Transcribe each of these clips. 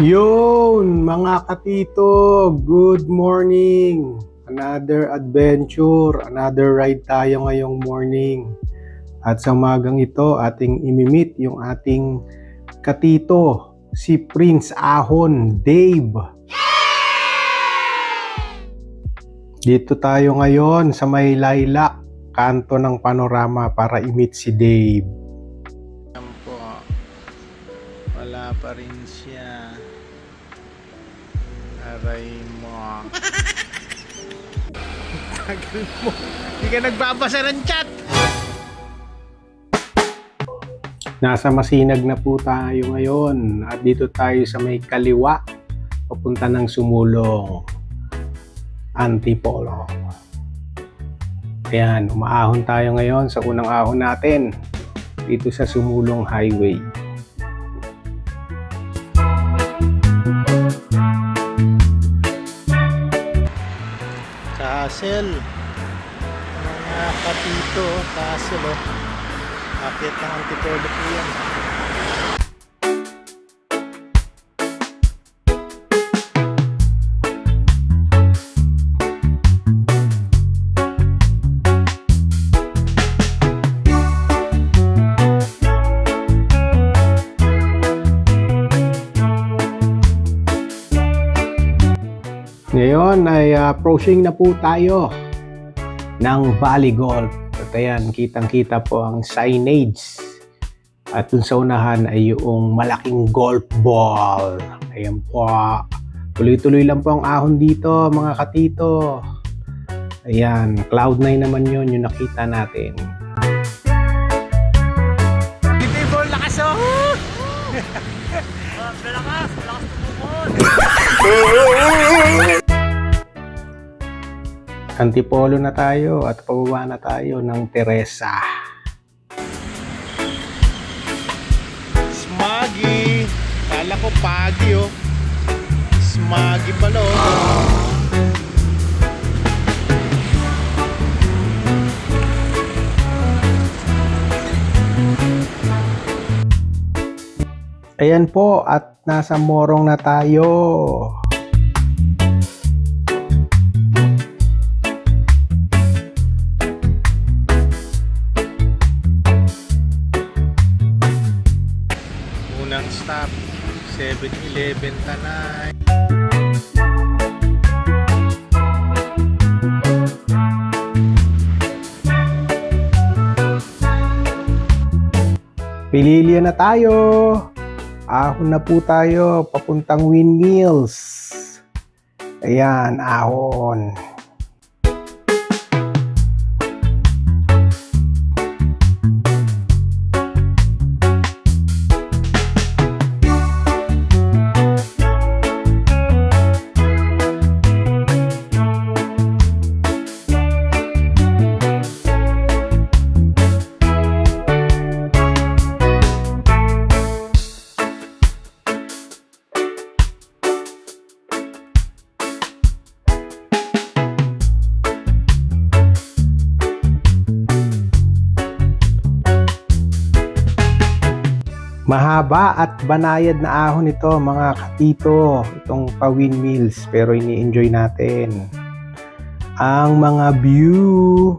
Yun, mga katito, good morning. Another adventure, another ride tayo ngayong morning. At sa umagang ito, ating imimit yung ating katito, si Prince Ahon, Dave. Dito tayo ngayon sa may Lilac, kanto ng Panorama para i-meet si Dave. Yan po, wala pa rin siya. Aray mo. Tagal mo. Hindi ka nagbabasa ng chat. Nasa Masinag na po tayo ngayon. At dito tayo sa may kaliwa. Papunta ng Sumulong. Antipolo. Ayan, umaahon tayo ngayon sa unang ahon natin. Dito sa Sumulong Highway. Castle, mga katito, Castle, akit ng Antipolo po yan. Ngayon ay approaching na po tayo ng Valley Golf. At ayan, kitang-kita po ang signage. At dun sa unahan ay yung malaking golf ball. Ayan po. Tuloy-tuloy lang po ang ahon dito, mga katito. Ayan, Cloud9 naman yun, yung nakita natin. Dito yung ball, lakas oh! Malakas tumukod! Antipolo na tayo at pababa na tayo ng Teresa. Smoggy! Kala ko pagi oh. Smoggy pala oh. Ayan po at nasa Morong na tayo. Unang stop, 7-Eleven Tanay. Pililya na tayo. Ahon na po tayo papuntang Windmills. Ayan, ahon. Mahaba at banayad na ahon ito, mga katito, itong pa-windmills, pero ini-enjoy natin ang mga view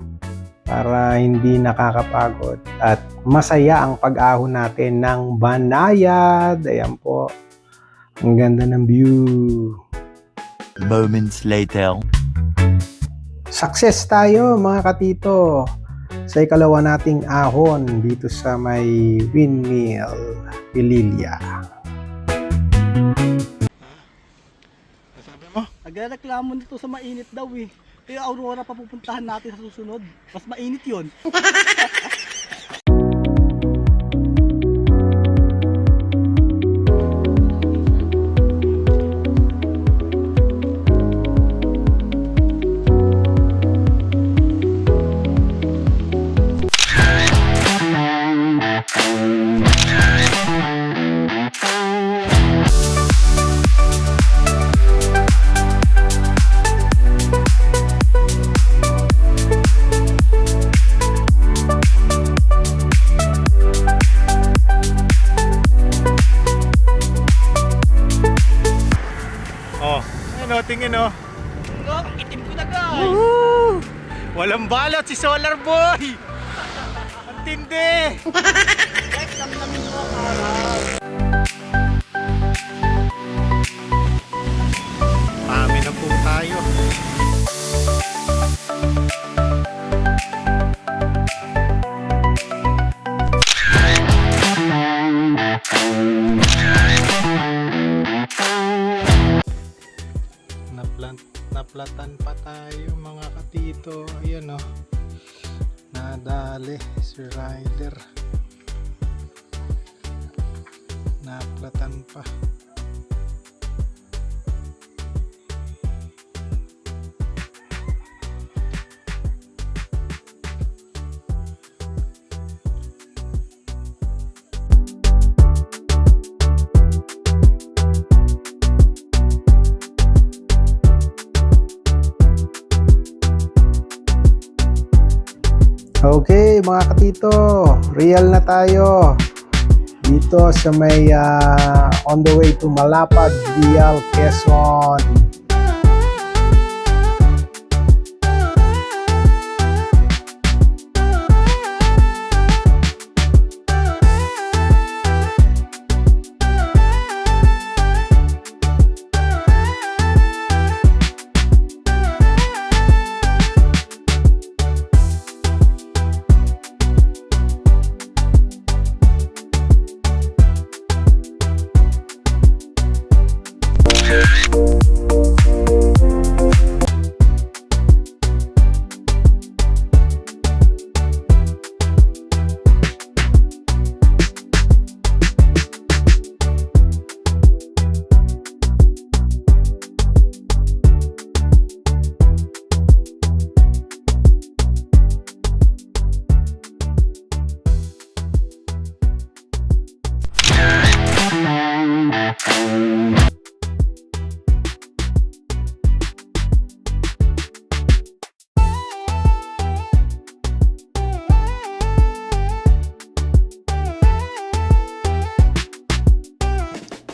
para hindi nakakapagod at masaya ang pag-ahon natin ng banayad. Ayan po, ang ganda ng view. Moments later. Success tayo, mga katito, sa ikalawa nating ahon dito sa may Windmill, Pililya. Sabi mo? Nagreklamo nito sa mainit daw eh. Kaya Aurora pa pupuntahan natin sa susunod. Mas mainit yun. oh. Ang itim ko na guys. Woo! Walang balot si Solar Boy! Ang tindi! Guys, namin mo parang. Pami na po tayo. Naplatan pa tayo mga katito. Ayan o. Nadali si Rider. Naplatan pa. Okay mga katito, real na tayo dito sa may on the way to Malapad, Vial, Quezon.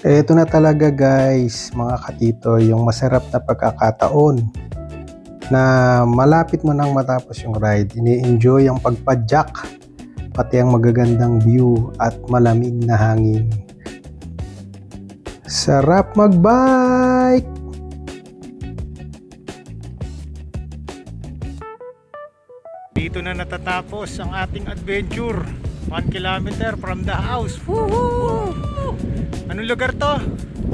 Ito na talaga guys, mga katito, yung masarap na pagkakataon na malapit mo nang matapos yung ride. Ini-enjoy ang pagpadyak, pati ang magagandang view at malamig na hangin. Sarap magbike! Dito na natatapos ang ating adventure. 1 kilometer from the house. Woohoo! Anong lugar to?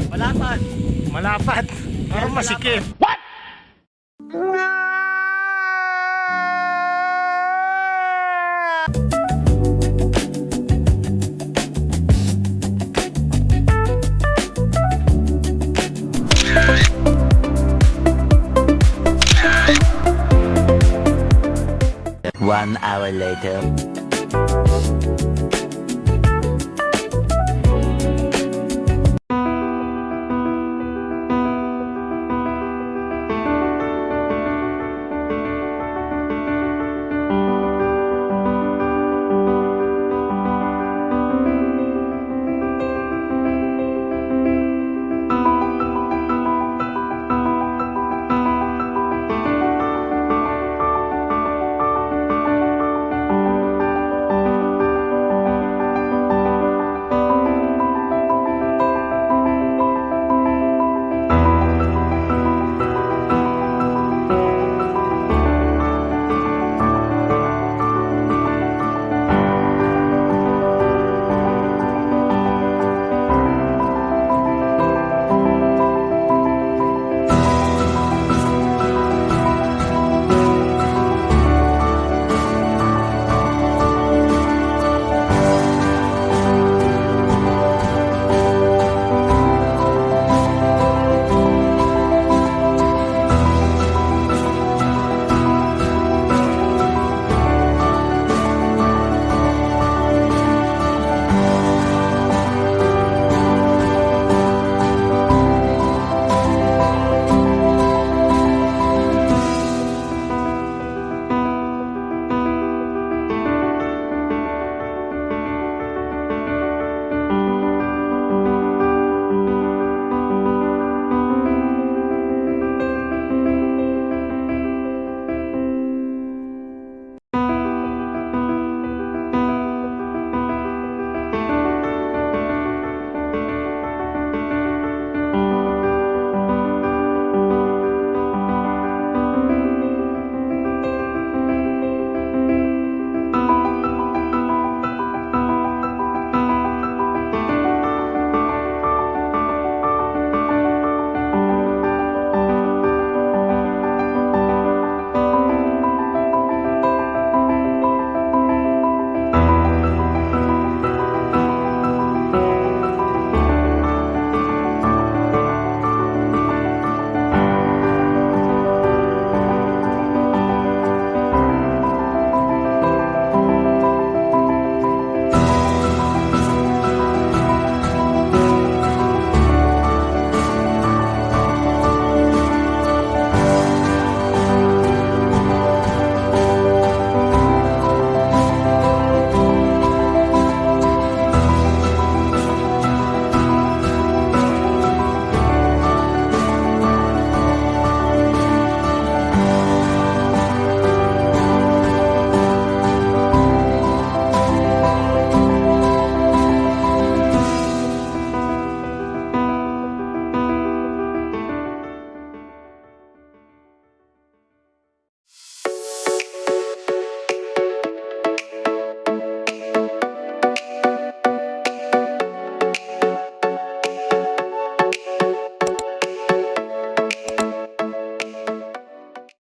Malapad. Malapad. Parang masikip. What? One hour later.